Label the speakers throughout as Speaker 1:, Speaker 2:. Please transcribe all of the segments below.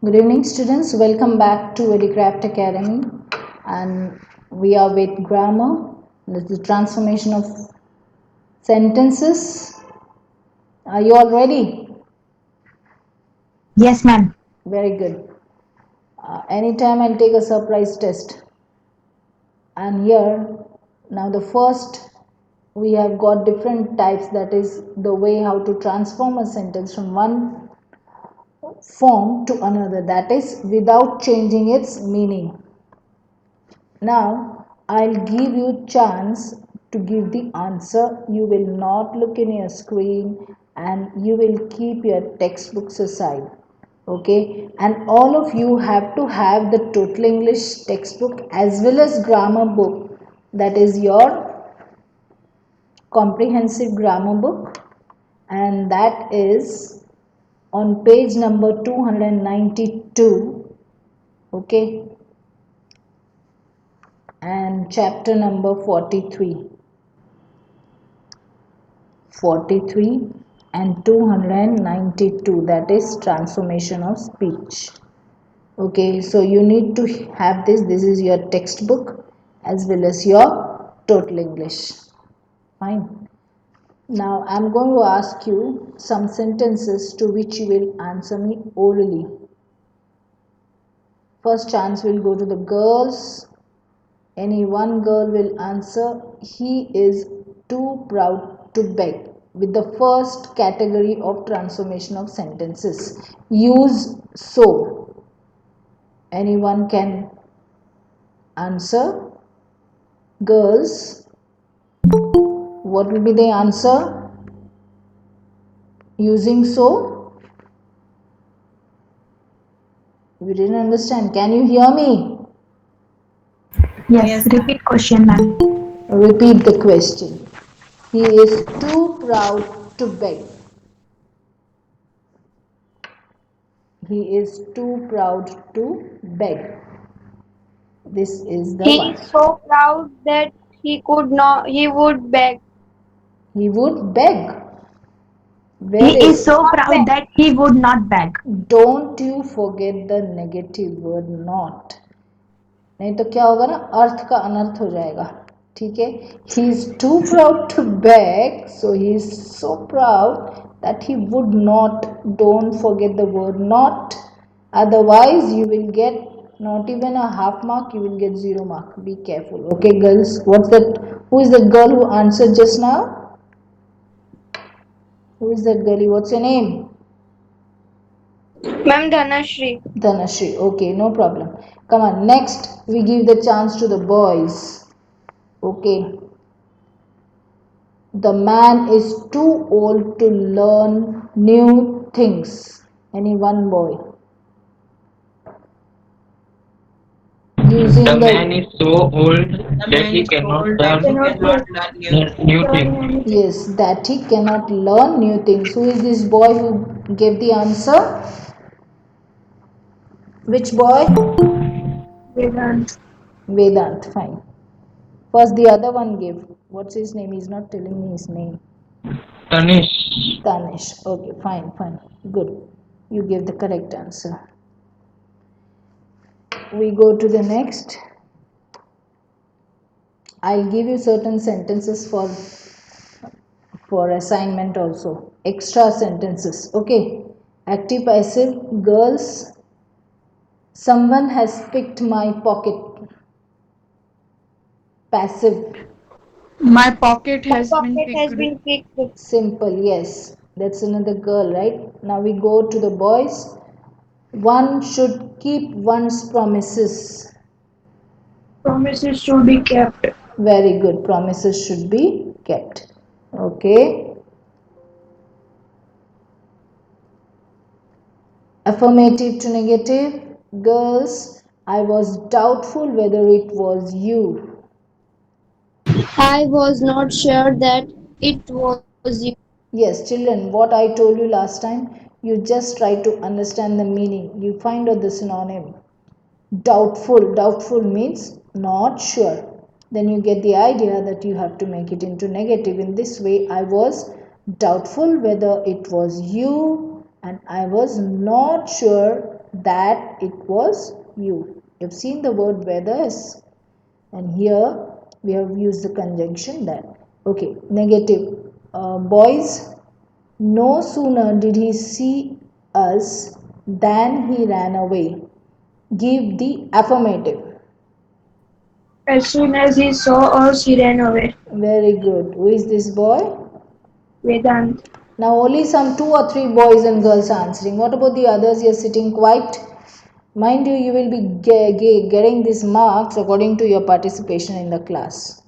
Speaker 1: Good evening, students. Welcome back to Edicraft Academy, and we are with grammar. This is the transformation of sentences. Are you all ready?
Speaker 2: Yes, ma'am.
Speaker 1: Very good. Anytime I'll take a surprise test. And here, now the first, we have got different types. That is the way how to transform a sentence from one form to another. That is without changing its meaning. Now I'll give you chance to give the answer. You will not look in your screen and you will keep your textbooks aside. Okay, and all of you have to have the Total English textbook as well as grammar book, that is your comprehensive grammar book, and that is on page number 292. Okay, and chapter number 43 and 292, that is transformation of speech. Okay, so you need to have this is your textbook as well as your Total English. Fine. Now I'm going to ask you some sentences to which you will answer me orally. First chance will go to the girls. Any one girl will answer, he is too proud to beg, with the first category of transformation of sentences. Use so. Anyone can answer. Girls, what will be the answer? Using so? We didn't understand. Can you hear me?
Speaker 2: Yes, repeat question, ma'am.
Speaker 1: Repeat the question. He is too proud to beg. He is too proud to beg. This is the
Speaker 3: He
Speaker 1: one.
Speaker 3: is so proud that he would beg.
Speaker 1: He would beg.
Speaker 2: He
Speaker 1: Where
Speaker 2: is
Speaker 1: is?
Speaker 2: so
Speaker 3: Not
Speaker 2: proud
Speaker 3: beg.
Speaker 2: that he would not beg.
Speaker 1: Don't you forget the negative word not. नहीं तो क्या होगा ना, अर्थ का अनर्थ हो जाएगा. ठीक है. He is too proud to beg, so he is so proud that he would not. Don't forget the word not. Otherwise, you will get not even a half mark. You will get 0 mark. Be careful. Okay, girls. What's that? Who is the girl who answered just now? Who is that girlie? What's your name?
Speaker 3: Ma'am Dhanashri.
Speaker 1: Dhanashri. Okay, no problem. Come on. Next, we give the chance to the boys. Okay. The man is too old to learn new things. Any one boy.
Speaker 4: The
Speaker 1: Using
Speaker 4: man
Speaker 1: the.
Speaker 4: is so old that he cannot learn
Speaker 3: Cannot learn
Speaker 4: new things.
Speaker 3: anything.
Speaker 1: Yes, that he cannot learn new things. Who is this boy who gave the answer? Which boy?
Speaker 3: Vedant.
Speaker 1: Vedant. Fine. First, the other one gave. What's his name? He's not telling me his name.
Speaker 4: Tanish.
Speaker 1: Tanish. Okay, fine, fine. Good. You gave the correct answer. We go to the next. I'll give you certain sentences for assignment also. Extra sentences. Okay. Active passive. Girls. Someone has picked my pocket. Passive.
Speaker 2: My pocket
Speaker 3: My
Speaker 2: has been
Speaker 3: pocket has
Speaker 2: picked.
Speaker 3: been picked.
Speaker 1: Simple. Yes. That's another girl, right? Now we go to the boys. One should keep one's promises.
Speaker 3: Promises should be kept.
Speaker 1: Very good. Promises should be kept. Okay. Affirmative to negative. Girls, I was doubtful whether it was you.
Speaker 3: I was not sure that it was you.
Speaker 1: Yes, children, what I told you last time, you just try to understand the meaning. You find out the synonym. Doubtful. Doubtful means not sure. Then you get the idea that you have to make it into negative. In this way, I was doubtful whether it was you, and I was not sure that it was you. You've seen the word whether is, and here we have used the conjunction that. Okay, negative. Boys, no sooner did he see us than he ran away. Give the affirmative.
Speaker 2: As soon as he saw us, he ran away.
Speaker 1: Very good. Who is this boy?
Speaker 2: Vedant.
Speaker 1: Now only some 2 or 3 boys and girls are answering. What about the others? You're sitting quiet. Mind you, you will be getting these marks according to your participation in the class.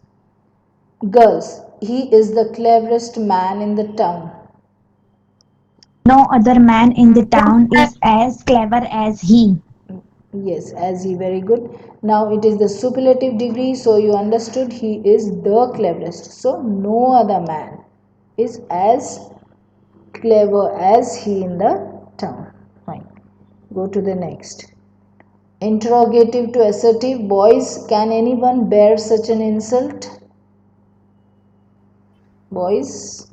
Speaker 1: Girls, he is the cleverest man in the town.
Speaker 5: No other man in the town is as clever as he.
Speaker 1: Yes, as he, very good. Now it is the superlative degree, so you understood he is the cleverest. So no other man is as clever as he in the town. Fine. Go to the next. Interrogative to assertive. Boys, can anyone bear such an insult? Boys,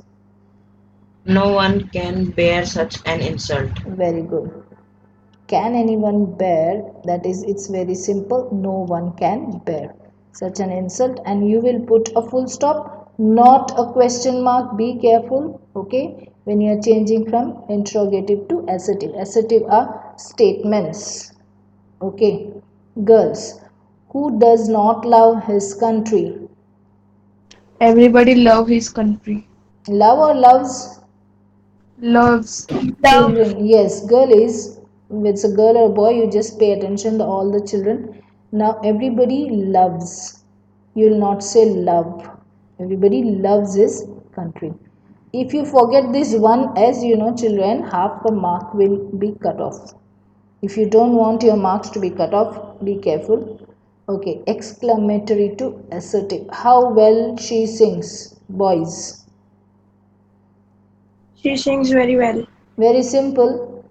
Speaker 6: No one can bear such an insult.
Speaker 1: very good. Can anyone bear? That is, it's very simple. No one can bear such an insult, and you will put a full stop, not a question mark. Be careful, okay, when you are changing from interrogative to assertive. Assertive are statements, okay. Girls, who does not love his country?
Speaker 2: Everybody love his country.
Speaker 1: Love or loves?
Speaker 2: Loves.
Speaker 1: Children, yes. Girl is, if it's a girl or a boy, you just pay attention to all the children. Now everybody loves. You will not say love. Everybody loves his country. If you forget this one, as you know, children, half a mark will be cut off. If you don't want your marks to be cut off, be careful. Okay, exclamatory to assertive. How well she sings, boys.
Speaker 2: She sings very well.
Speaker 1: Very simple.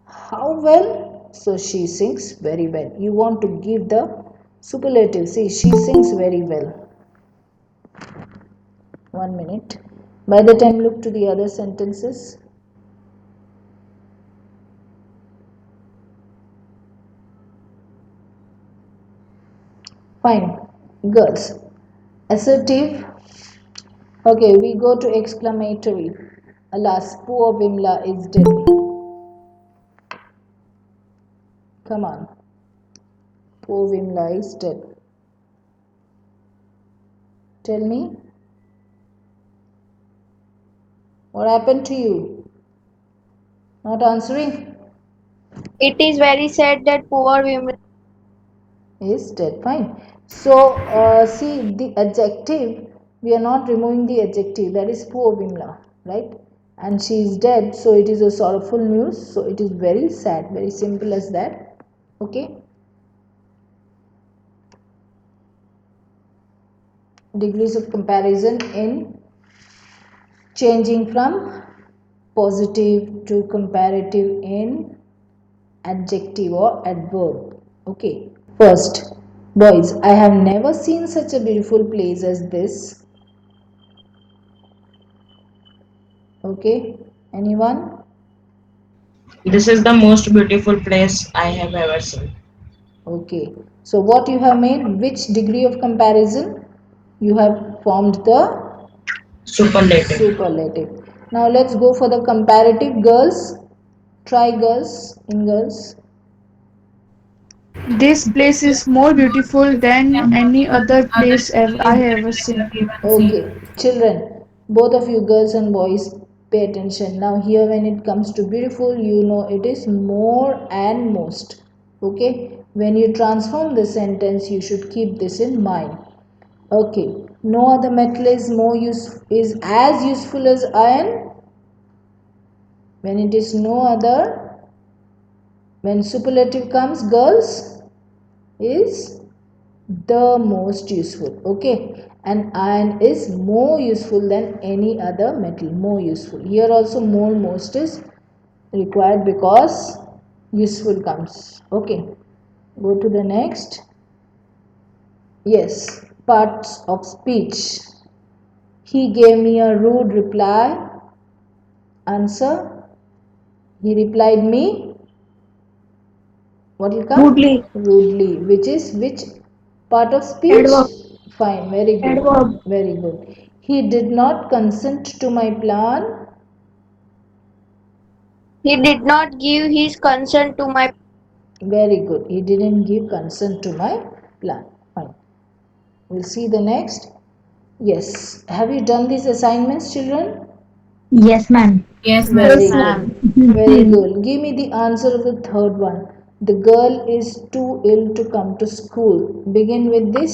Speaker 1: How well? So she sings very well. You want to give the superlative. See, she sings very well. 1 minute. By the time, look to the other sentences. Fine. Girls. Assertive. Okay, we go to exclamatory. Alas, poor Vimla is dead. Come on. Poor Vimla is dead. Tell me. What happened to you? Not answering?
Speaker 3: It is very sad that poor women.
Speaker 1: Is dead. Fine. So, see the adjective, we are not removing the adjective, that is poor Vimla, right? And she is dead, so it is a sorrowful news, so it is very sad, very simple as that. Okay. Degrees of comparison in changing from positive to comparative in adjective or adverb. Okay. First, boys, I have never seen such a beautiful place as this. Okay, anyone?
Speaker 6: This is the most beautiful place I have ever seen.
Speaker 1: Okay, so what you have made, which degree of comparison? You have formed the
Speaker 6: Superlative.
Speaker 1: superlative. Now let's go for the comparative. Girls, try girls, in girls.
Speaker 2: This place is more beautiful than any other place I have ever seen.
Speaker 1: Okay, children, both of you girls and boys, pay attention. Now here when it comes to beautiful, you know it is more and most. Okay, when you transform the sentence, you should keep this in mind. Okay, no other metal is is as useful as iron. When it is no other, when superlative comes, girls, is the most useful. Okay, and iron is more useful than any other metal. More useful. Here also more most is required because useful comes. Okay, go to the next. Yes, parts of speech. He gave me a rude reply. Answer. He replied me. What will come?
Speaker 2: Rudely.
Speaker 1: Rudely, which is which part of speech?
Speaker 2: Adverb.
Speaker 1: Fine, very good.
Speaker 2: Adverb.
Speaker 1: Very good. He did not consent to my plan.
Speaker 3: He did not give his consent to my.
Speaker 1: Very good. He didn't give consent to my plan. Fine. We'll see the next. Yes. Have you done these assignments, children?
Speaker 5: Yes, ma'am.
Speaker 6: Yes,
Speaker 1: Very
Speaker 6: ma'am.
Speaker 1: good. Very good. Give me the answer of the third one. The girl is too ill to come to school. Begin with this.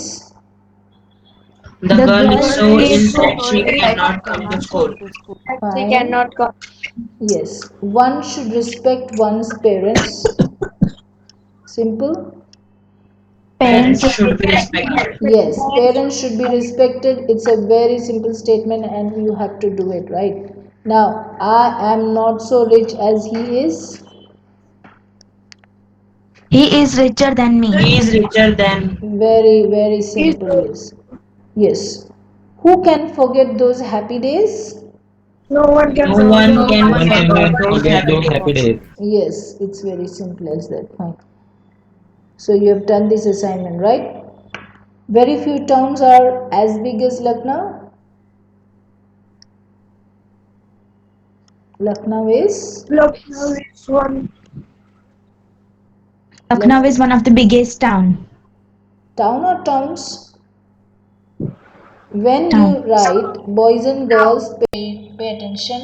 Speaker 6: The
Speaker 5: The
Speaker 6: girl is
Speaker 5: girl
Speaker 6: so ill
Speaker 5: is
Speaker 6: that
Speaker 5: so
Speaker 6: she
Speaker 5: ill that
Speaker 6: cannot
Speaker 5: she
Speaker 6: come to
Speaker 5: cannot
Speaker 6: school.
Speaker 5: come to school.
Speaker 3: She
Speaker 1: Fine.
Speaker 3: cannot come.
Speaker 1: Yes. One should respect one's parents. Simple.
Speaker 6: Parents
Speaker 5: Parents should
Speaker 6: should be
Speaker 5: respect.
Speaker 6: respected.
Speaker 1: Yes. Parents should be respected. It's a very simple statement and you have to do it, right? Now, I am not so rich as he is.
Speaker 5: He is richer than me.
Speaker 6: He is richer than.
Speaker 1: Very, very
Speaker 2: Is
Speaker 1: simple. Yes. Yes. Who can forget those happy days?
Speaker 2: no one can
Speaker 6: No
Speaker 2: forget.
Speaker 6: one
Speaker 4: No
Speaker 6: can
Speaker 4: one
Speaker 6: forget
Speaker 4: can
Speaker 6: those
Speaker 4: forget
Speaker 6: happy
Speaker 4: those happy
Speaker 6: days.
Speaker 4: days.
Speaker 1: Yes, it's very simple as that. Fine. So you have done this assignment, right? Very few towns are as big as Lucknow. Lucknow is
Speaker 2: Lucknow is one.
Speaker 5: Lucknow is one of the biggest town.
Speaker 1: town or towns. When
Speaker 5: Town.
Speaker 1: you write boys and girls, pay attention.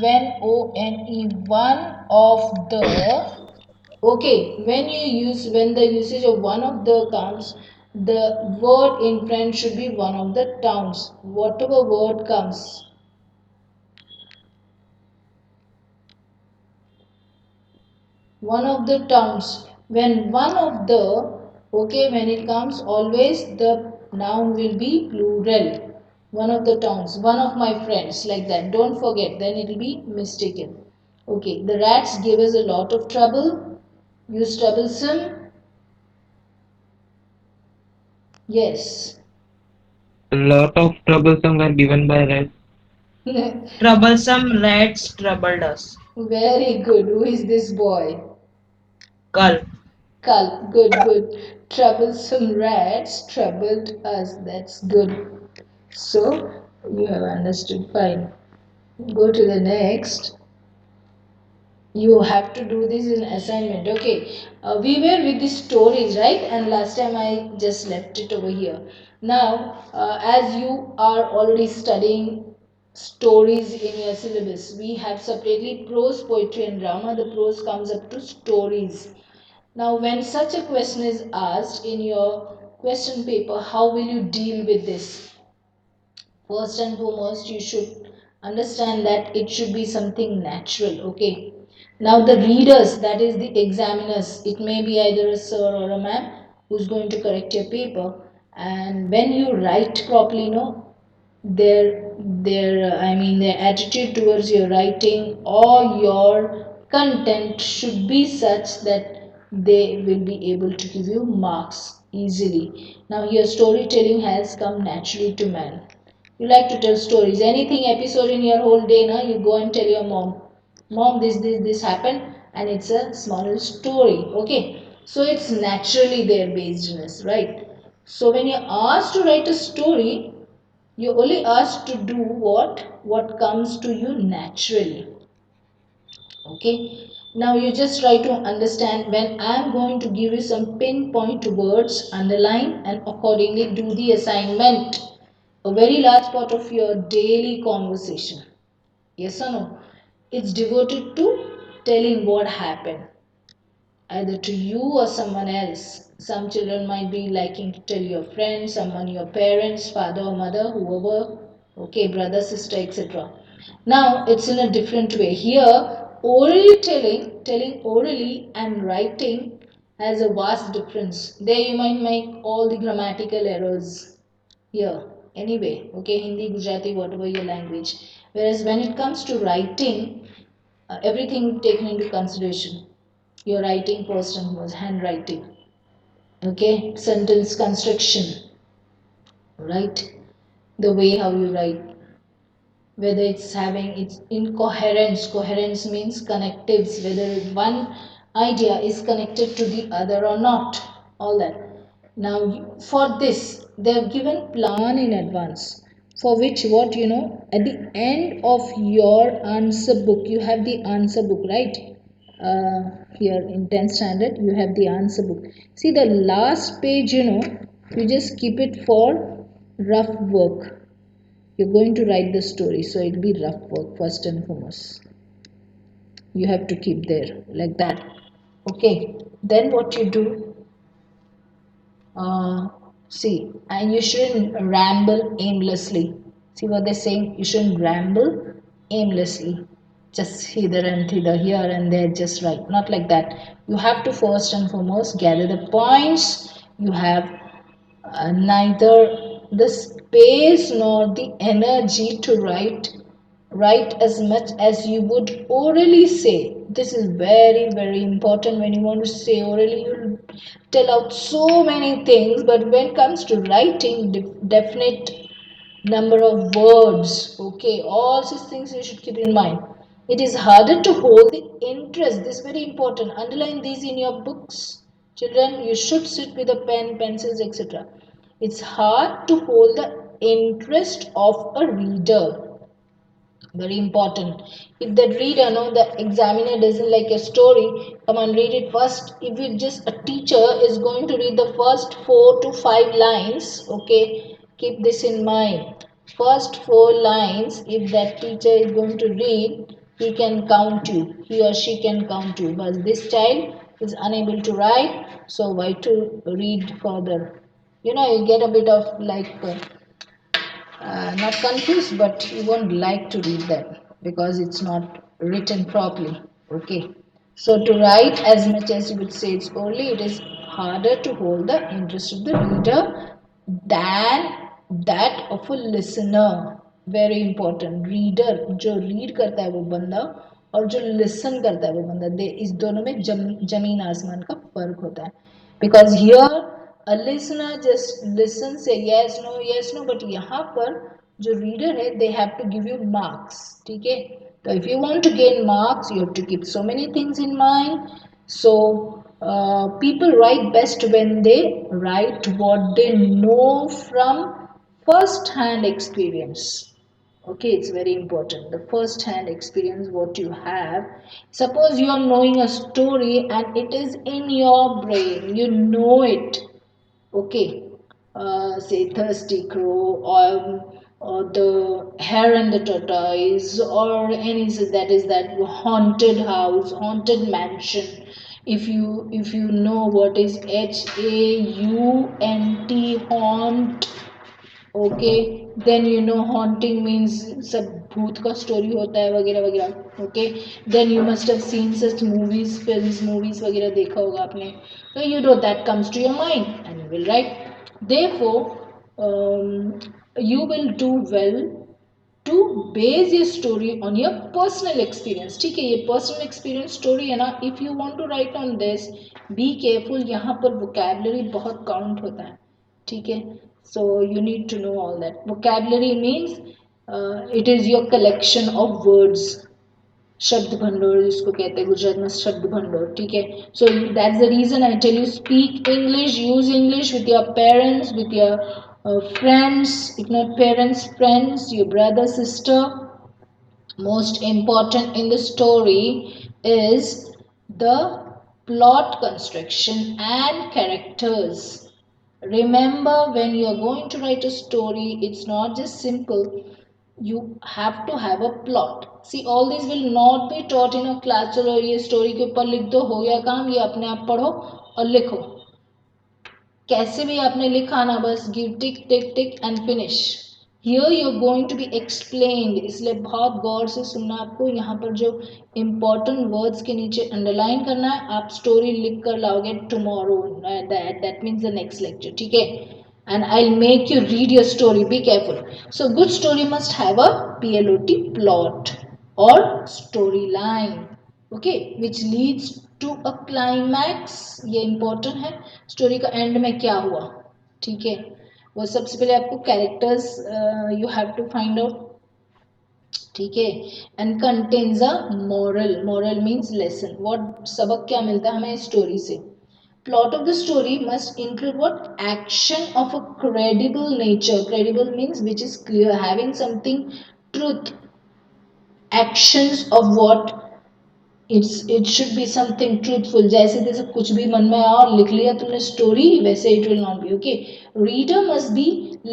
Speaker 1: When O-N-E, one of the, okay, when the usage of one of the comes, the word in front should be one of the towns. Whatever word comes, one of the towns. When one of the, okay, when it comes, always the noun will be plural. One of the towns, one of my friends, like that. Don't forget, then it will be mistaken. Okay, the rats gave us a lot of trouble. Use troublesome. Yes.
Speaker 4: A lot of troublesome were given by rats.
Speaker 6: Troublesome rats troubled us.
Speaker 1: Very good. Who is this boy?
Speaker 6: Gull.
Speaker 1: Kal. Good, good. Troublesome rats troubled us. That's good. So, you have understood. Fine. Go to the next. You have to do this in assignment. Okay. We were with the stories, right? And last time I just left it over here. Now, as you are already studying stories in your syllabus, we have separately prose, poetry and drama. The prose comes up to stories. Now, when such a question is asked in your question paper, how will you deal with this? First and foremost, you should understand that it should be something natural, okay? Now, the readers, that is the examiners, it may be either a sir or a ma'am who's going to correct your paper. And when you write properly, no, their attitude towards your writing or your content should be such that they will be able to give you marks easily. Now, your storytelling has come naturally to man. You like to tell stories. Anything episode in your whole day, na, you go and tell your mom. Mom, this happened, and it's a small story. Okay. So it's naturally there basedness, right? So when you're asked to write a story, you're only asked to do what comes to you naturally. Okay. Now you just try to understand when I'm going to give you some pinpoint words, underline and accordingly do the assignment. A very large part of your daily conversation. Yes or no? It's devoted to telling what happened, either to you or someone else. Some children might be liking to tell your friends, someone your parents, father or mother, whoever, okay, brother, sister, etc. Now it's in a different way. Here, orally telling orally and writing has a vast difference. There you might make all the grammatical errors here anyway, okay, Hindi, Gujarati, whatever your language. Whereas when it comes to writing, everything taken into consideration. Your writing first and foremost, handwriting, okay, sentence construction, right? The way how you write, whether it's having its incoherence. Coherence means connectives, whether one idea is connected to the other or not, all that. Now for this they have given plan in advance, for which what at the end of your answer book you have the answer book, right? Here in 10th standard you have the answer book. See the last page, you just keep it for rough work. You're going to write the story, so it'll be rough work first and foremost. You have to keep there like that. Okay, then what you do, see, and you shouldn't ramble aimlessly. See what they're saying? You shouldn't ramble aimlessly, just hither and thither, here and there, just right. Not like that. You have to first and foremost gather the points. You have neither the space nor the energy to write as much as you would orally say. This is very, very important. When you want to say orally, you'll tell out so many things, but when it comes to writing, definite number of words, okay, all these things you should keep in mind. It is harder to hold the interest. This is very important. Underline these in your books. Children, you should sit with a pen, pencils, etc. It's hard to hold the interest of a reader. Very important. If that reader, the examiner doesn't like a story, come on, read it first. If it just a teacher is going to read the first 4 to 5 lines, okay, keep this in mind. First 4 lines, if that teacher is going to read, he can count you, he or she can count you. But this child is unable to write, so why to read further? You get a bit of like not confused, but you won't like to read them because it's not written properly. Okay, so to write as much as you would say it's orally, it is harder to hold the interest of the reader than that of a listener. Very important. Reader जो read करता है वो बंदा और जो listen करता है वो बंदा, दे इस दोनों में जमीन आसमान का फर्क होता है. Because here a listener just listen, say yes no, but यहाँ पर जो reader है they have to give you marks. ठीक है, तो if you want to gain marks you have to keep so many things in mind. So people write best when they write what they know from first hand experience. Okay, it's very important, the first hand experience what you have. Suppose you are knowing a story and it is in your brain, you know it. Okay, say thirsty crow, or the hare and the tortoise, or any, so that is that haunted house, haunted mansion. If you know what is HAUNT, haunt, okay, then haunting means सब भूत का story होता है वगैरह वगैरह. Okay, then you must have seen such movies, films, movies वगैरह देखा होगा आपने, so that comes to your mind and you will write. Therefore you will do well to base your story on your personal experience. ठीक है, ये personal experience story है ना. If you want to write on this, be careful, यहाँ पर vocabulary बहुत count होता है. ठीक है, so you need to know all that. Vocabulary means it is your collection of words. शब्द भंडोर जिसको कहते हैं गुजरात में शब्द भंडोर. ठीक है, so that's the reason I tell you, speak English, use English with your parents, with your friends, if not parents, friends, your brother, sister. Most important in the story is the plot construction and characters. Remember, when you are going to write a story, it's not just simple. You have to have a plot. See, all this will not be taught in a class. चलो ये story के ऊपर लिख दो, हो गया काम, ये अपने आप पढ़ो और लिखो. कैसे भी आपने लिखा ना, बस give tick tick tick and finish. Here you are going to be explained. इसलिए बहुत गौर से सुनना आपको. यहाँ पर जो important words के नीचे underline करना है, आप story लिख कर लाओगे tomorrow. That means the next lecture. ठीक है, and I'll make you read your story. Be careful. So good story must have a PLOT, plot or storyline. Okay, which leads to a climax. ये important है, story का end में क्या हुआ. ठीक है, वो सबसे पहले आपको characters you have to find out. ठीक है. And contains a moral. Moral means lesson. What सबक क्या मिलता है हमें स्टोरी से. Plot of the story must include what? Action of a credible nature. Credible means which is clear, having something truth. Actions of what? It should be something truthful. जैसे जैसे कुछ भी मन में आया और लिख लिया तुमने स्टोरी, वैसे it will not be. Okay. Reader must be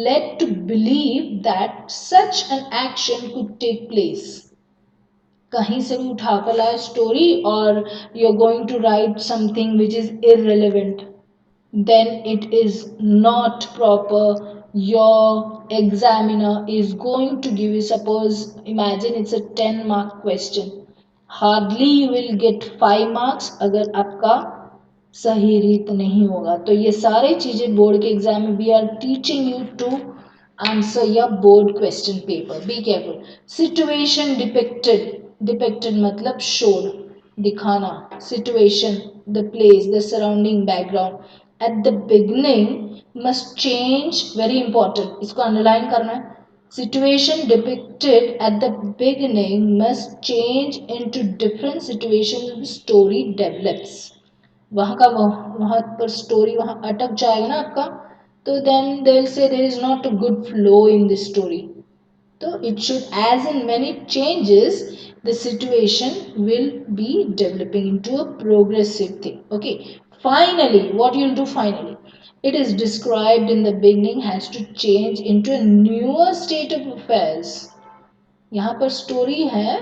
Speaker 1: led to believe that such an action could take place. कहीं से भी उठा कर लाए स्टोरी और you are going to write something which is irrelevant, then it is not proper. Your examiner is going to give you, suppose imagine it's a 10 mark question, hardly you will get 5 marks अगर आपका सही रीत नहीं होगा. तो ये सारे चीजें बोर्ड के एग्जाम में we are teaching you to answer your board question paper. Be careful. Situation depicted. Depicted मतलब शोड, दिखाना. Situation, the place, the surrounding, background at the beginning must change. Very important, इसको underline करना है. Situation depicted at the beginning must change into different situations the story develops. वहाँ का वहाँ पर story वहाँ अटक जाएगा ना आपका, तो then they'll say there is not a good flow in this story. So it should, as in when it changes, the situation will be developing into a progressive thing. Okay. Finally, what you'll do finally? It is described in the beginning has to change into a newer state of affairs. यहाँ पर story है,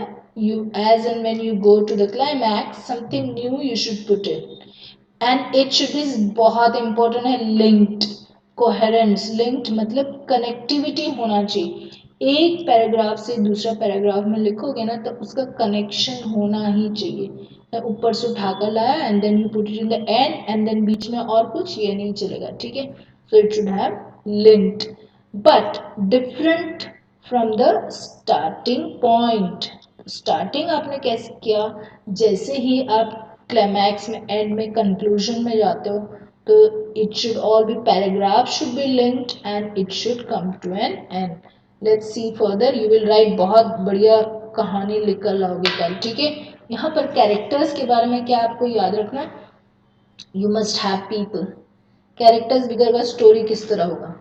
Speaker 1: you as and when you go to the climax something new you should put in. And it should be बहुत important है linked. Coherence. Linked मतलब connectivity होना चाहिए. एक paragraph से दूसरा पैराग्राफ में लिखोगे ना तो उसका कनेक्शन होना ही चाहिए. ऊपर से उठाकर लाया and then you put it in the and and then बीच में और कुछ, ये नहीं चलेगा. ठीक है. So it should have linked but different from the starting point. Starting आपने कैसे किया, जैसे ही आप क्लाइमैक्स में एंड में कंक्लूजन में जाते हो तो it should all be paragraph should be linked and it should come to an end. Let's see further. You will write बहुत बढ़िया कहानी लिख कर लाओगे कल. ठीक है. यहाँ पर कैरेक्टर्स के बारे में क्या आपको याद रखना, you must have people. Characters बिगड़ का स्टोरी किस तरह होगा.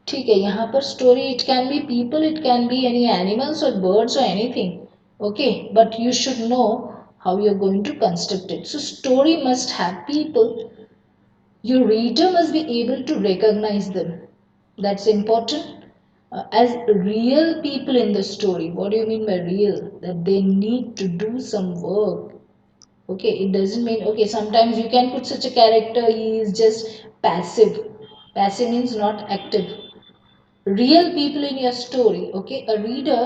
Speaker 1: ठीक है. यहाँ पर story it can be people, it can be any animals और बर्ड्स और anything. Okay, but you should know how you are going to construct it. So story must have people. Your reader must be able to recognize them. That's important. As real people in the story. What do you mean by real? That they need to do some work. Okay, it doesn't mean, okay, sometimes you can put such a character, he is just passive. Passive means not active. Real people in your story. Okay, a reader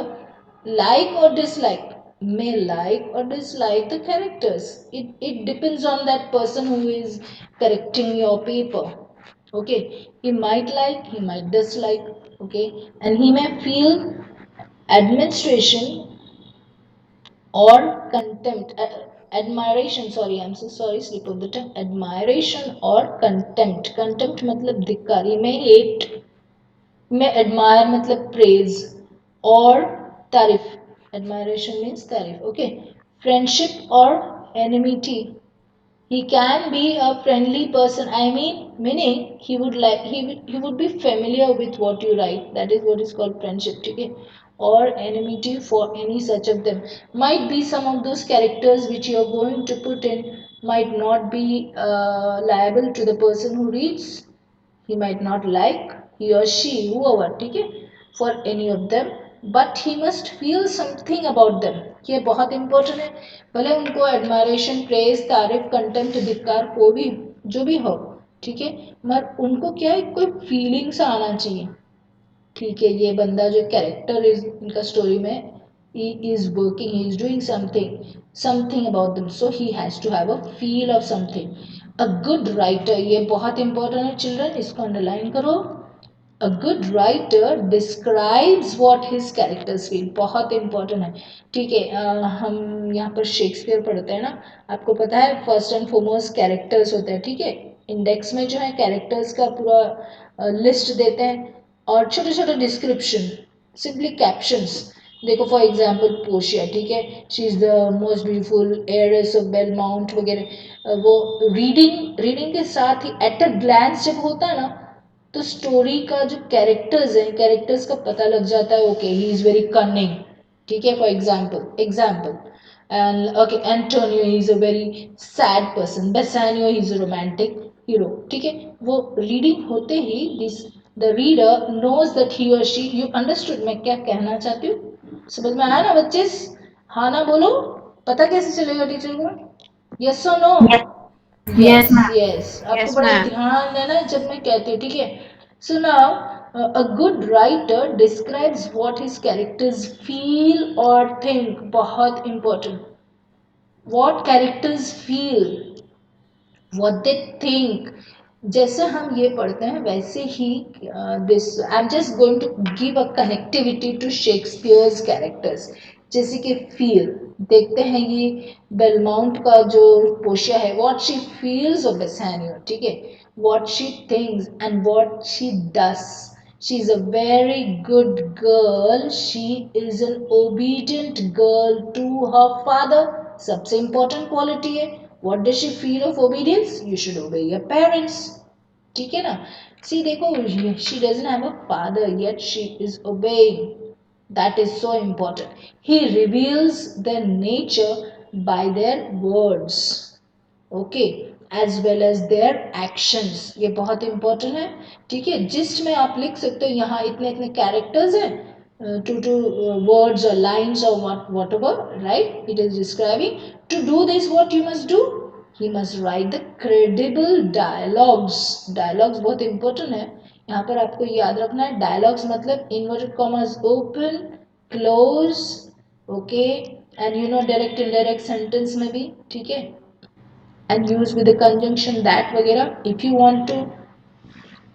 Speaker 1: like or dislike may like or dislike the characters. It depends on that person who is correcting your paper. Okay, he might like, he might dislike. Okay, and he may feel administration or contempt, admiration, sorry, I'm so sorry, slip of the tongue. Admiration or contempt. Contempt matlab धिक्कार. He may hate, में admire मतलब praise और तारीफ. admiration means तारीफ. Okay, friendship or enmity. He can be a friendly person, I meaning he would like, he would be familiar with what you write. That is what is called friendship. ठीक है. Or enmity for any such of them. Might be some of those characters which you are going to put in might not be liable to the person who reads. He might not like, he or she, whoever, ठीक है, for any of them, but he must feel something about them. ये बहुत important है. भले उनको admiration, praise, तारीफ, contempt, धिक्कार, को भी जो भी हो, ठीक है, मगर उनको क्या है, कोई feelings आना चाहिए. ठीक है. ये बंदा जो कैरेक्टर इज इनका स्टोरी में, he is working, he is doing something about them, so he has to have a feel of something. A good writer, ये बहुत important है चिल्ड्रन, इसको अंडरलाइन करो. A good writer describes what his characters feel. बहुत important है. ठीक है. हम यहाँ पर शेक्सपियर पढ़ते हैं ना, आपको पता है फर्स्ट एंड फॉरमोस्ट कैरेक्टर्स होते हैं. ठीक है. इंडेक्स में जो है कैरेक्टर्स का पूरा लिस्ट देते हैं और छोटे छोटे डिस्क्रिप्शन, सिंपली कैप्शंस. देखो फॉर एग्जाम्पल पोशिया, ठीक है, she is the most beautiful heiress of Belmont वगैरह। वो रीडिंग के साथ ही एट अ ग्लैंस जब होता है ना, तो स्टोरी का जो कैरेक्टर्स हैं, कैरेक्टर्स का पता लग जाता है, okay he is very cunning, ठीक है, for example and okay Antonio he is a very sad person, Bassanio he is a romantic hero, ठीक है। वो रीडिंग होते ही this the reader knows that he और शी, यू अंडरस्टूड मैं क्या कहना चाहती हूँ, समझ में आया ना बच्चे? हाँ ना बोलो, पता कैसे चलेगा टीचर को, यस और no?
Speaker 6: Yes,
Speaker 1: yes
Speaker 6: ma'am.
Speaker 1: Yes, आपको
Speaker 6: Yes,
Speaker 1: बड़ा
Speaker 6: ma'am.
Speaker 1: ध्यान देना है जब मैं कहती हूँ, ठीक है। So now a good writer describes what his characters feel और थिंक, बहुत important, what characters feel, what they think। जैसे हम ये पढ़ते हैं वैसे ही this I am just going to give a connectivity to Shakespeare's characters, जैसे कि फील, देखते हैं ये बेलमाउंट का जो पोशिया है, what she feels of Bassanio, ठीक है, what she thinks and what she does. She is a very good girl, she is an obedient girl to her father, सबसे इंपॉर्टेंट क्वालिटी है। What does she feel of obedience? You should obey your parents. ठीक है ना? See देखो, she doesn't have a father yet she is obeying. That is so important. He reveals their nature by their words. Okay, as well as their actions. ये बहुत important है, ठीक है। Gist में आप लिख सकते हो यहाँ इतने इतने कैरेक्टर्स हैं, to words or lines or whatever, right? It is describing. To do this, what you must do? He must write the credible dialogues. Dialogues बहुत important है, यहाँ पर आपको याद रखना है। dialogues मतलब inverted commas open, close, okay, and you know direct indirect sentence में भी, ठीक है, and use with the conjunction that वगैरह। if you want to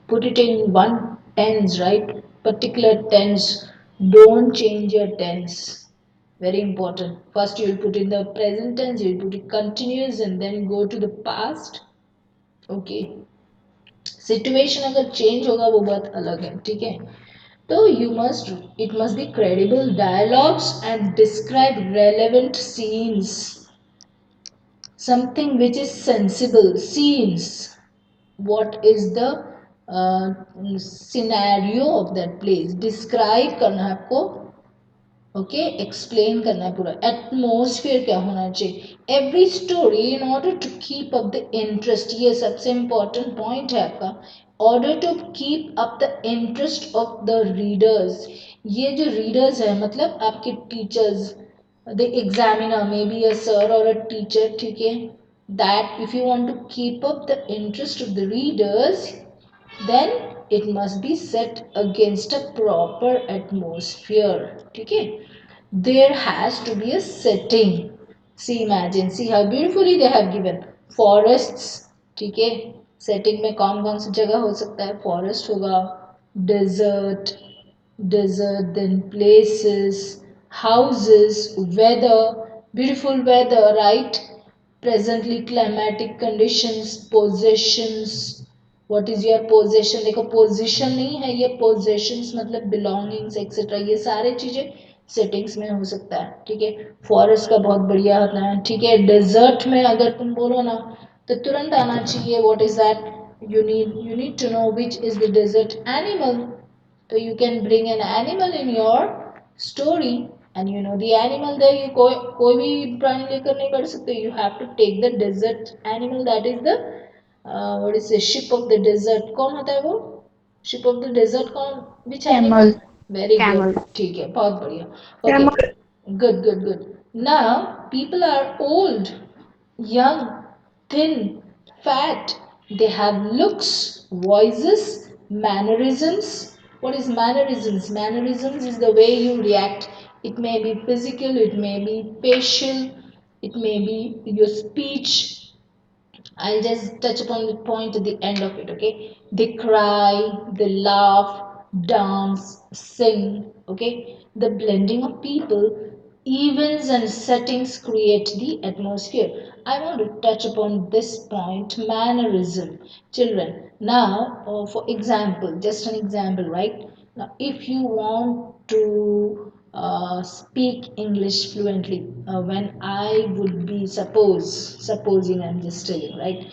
Speaker 1: put it in one tense, right, particular tense, don't change your tense, very important। first you will put in the present tense, you will put it continuous and then go to the past, okay। Situation अगर change होगा वो बात अलग है, ठीक है। तो you must, it must be credible dialogues and describe relevant scenes, something which is sensible scenes, what is the scenario of that place, describe करना है आपको, ओके, एक्सप्लेन करना है पूरा। एटमोसफियर क्या होना चाहिए, every story in order to keep up the interest, ये सबसे इंपॉर्टेंट पॉइंट है आपका, order to keep up the interest of the readers. ये जो रीडर्स है मतलब आपके teachers, the examiner may be a sir or a teacher, ठीक है, that if you want to keep up the interest of the readers, then it must be set against a proper atmosphere, ठीक है। there has to be a setting, see imagine, see how beautifully they have given forests, ठीक है, setting में कौन कौन सी जगह हो सकता है, forest होगा, desert, then places, houses, weather, beautiful weather, right? Presently climatic conditions, possessions, what is your possession, देखो पोजीशन नहीं है ये, possessions मतलब belongings एक्सेट्रा, ये सारे चीजें सेटिंग्स में हो सकता है, ठीक है। फॉरेस्ट का बहुत बढ़िया होता है, ठीक है। डेजर्ट में अगर तुम बोलो ना तो तुरंत आना चाहिए, what is that, you need to know which is the desert animal, so you can bring an animal in your story and you know the animal there, you कोई भी प्राणी लेकर नहीं बढ़ सकते, you have to take the desert animal, that is the what is the ship of the desert, कौन होता है वो ship of the desert, कौन, which animal?
Speaker 2: Camel.
Speaker 1: Very good,
Speaker 2: Camel.
Speaker 1: ठीक है, बहुत बढ़िया, okay,
Speaker 2: Camel.
Speaker 1: good। now people are old, young, thin, fat. They have looks, voices, mannerisms. What is mannerisms? Mannerisms is the way you react. It may be physical, it may be facial, it may be your speech. I'll just touch upon the point at the end of it, okay? They cry, they laugh, dance, sing, okay? The blending of people, events and settings create the atmosphere. I want to touch upon this point, mannerism. Children, now, for example, just an example, right? Now, if you want to speak English fluently. When I would be supposing I'm just telling, right?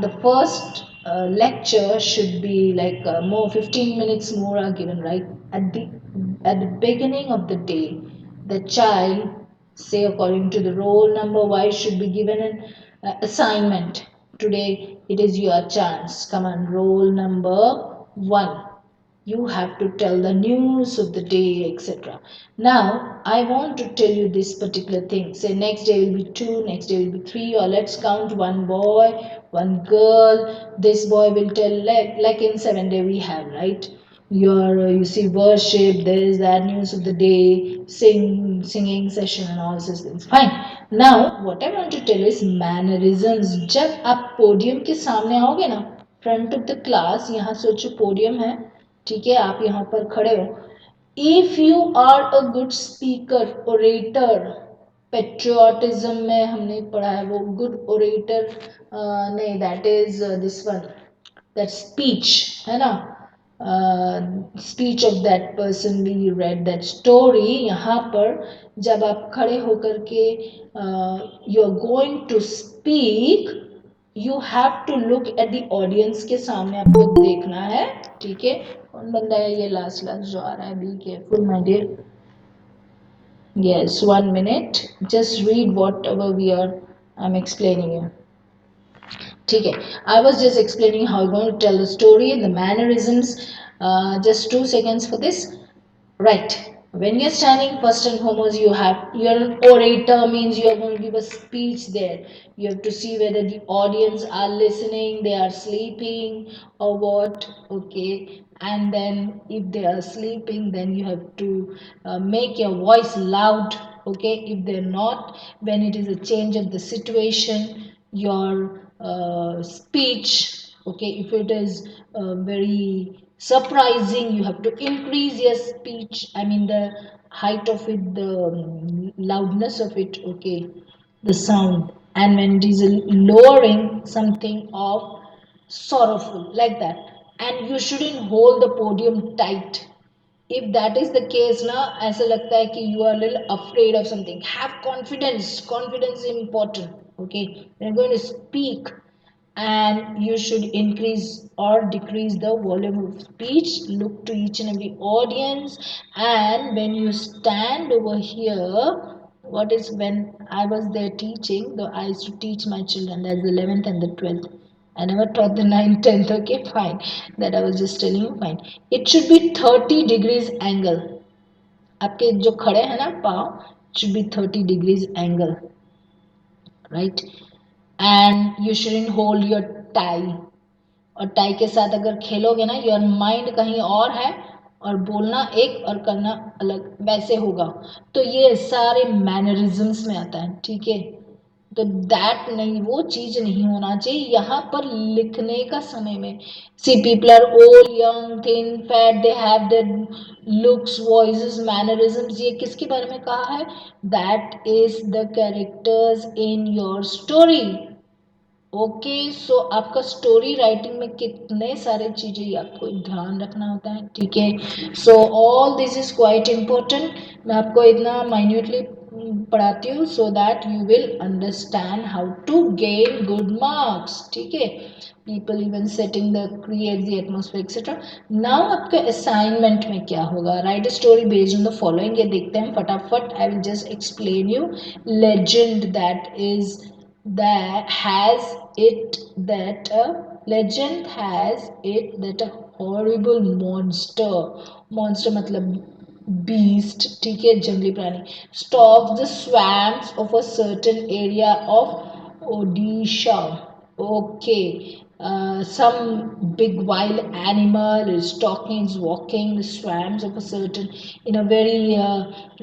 Speaker 1: The first lecture should be like more 15 minutes more are given, right? At the beginning of the day, the child, say according to the roll number wise, should be given an assignment. Today it is your chance. Come on, roll number 1, you have to tell the news of the day, etc. Now I want to tell you this particular thing. Say next day will be 2, next day will be 3, or let's count one boy, one girl. This boy will tell, like in 7 day we have, right? Your you see worship, there is that news of the day, singing session and all these things. Fine. Now what I want to tell is mannerisms. जब आप podium के सामने आओगे ना, front of the class, यहाँ सोचो podium है, ठीक है, आप यहाँ पर खड़े हो. If you are a good speaker, orator, patriotism में हमने पढ़ा है वो गुड ओरेटर, नहीं, that is this one, that speech है ना, speech of that person, we read that story. यहाँ पर जब आप खड़े होकर के you are going to speak, you have to look at the audience के सामने आपको देखना है, ठीक है. कौन बंदा है ये लास्ट जो आ रहा है? Be careful my dear. Yes, 1 minute. Just read whatever I'm explaining you. ठीक है. I was just explaining how you're going to tell the story and the mannerisms. Just 2 seconds for this. Right. When you're standing, first and foremost, you're an orator, means you're going to give a speech there. You have to see whether the audience are listening, they are sleeping, or what. Okay. And then if they are sleeping, then you have to make your voice loud. Okay. If they're not, when it is a change of the situation, your speech, okay, if it is very surprising, you have to increase your speech, I mean the height of it, the loudness of it, okay, the sound. And when it is lowering, something of sorrowful, like that. And you shouldn't hold the podium tight. If that is the case ना, ऐसा लगता है कि you are a little afraid of something. Have confidence. Confidence is important. Okay, you're going to speak, and you should increase or decrease the volume of speech. Look to each and every audience. And when you stand over here, what is, when I was there teaching, though I used to teach my children, that's the 11th and the 12th. I never taught the 9th, 10th, okay, fine. That I was just telling you, fine. It should be 30 degrees angle. आपके जो खड़े हैं ना पाँव, should be 30 degrees angle, right? And you shouldn't hold your tie. और tie के साथ अगर खेलोगे ना, योर माइंड कहीं और है और बोलना एक और करना अलग, वैसे होगा. तो ये सारे मैनरिज्म्स में आता है, ठीक है. तो दैट नहीं, वो चीज नहीं होना चाहिए यहाँ पर लिखने का समय में. See people are old, young, thin, fat, they have their looks, voices, mannerisms. ये किसके बारे में कहा है? That is the characters in your story. Okay, so आपका स्टोरी राइटिंग में कितने सारे चीजें आपको ध्यान रखना होता है, ठीक है. So all this is quite important. मैं आपको इतना माइन्यूटली पढ़ाती हूँ so that you will understand how to gain good marks, ठीक है. People even setting the create the atmosphere etcetera. Now आपका असाइनमेंट में क्या होगा? Write a story based on the following. ये देखते हैं फटाफट. I will just explain you. Legend that is that has it that a legend has it that a horrible monster मतलब beast, ठीक है, जंगली प्राणी, stalks the swamps of a certain area of Odisha. Okay, some big wild animal is stalking, is walking the swamps of a certain, in a very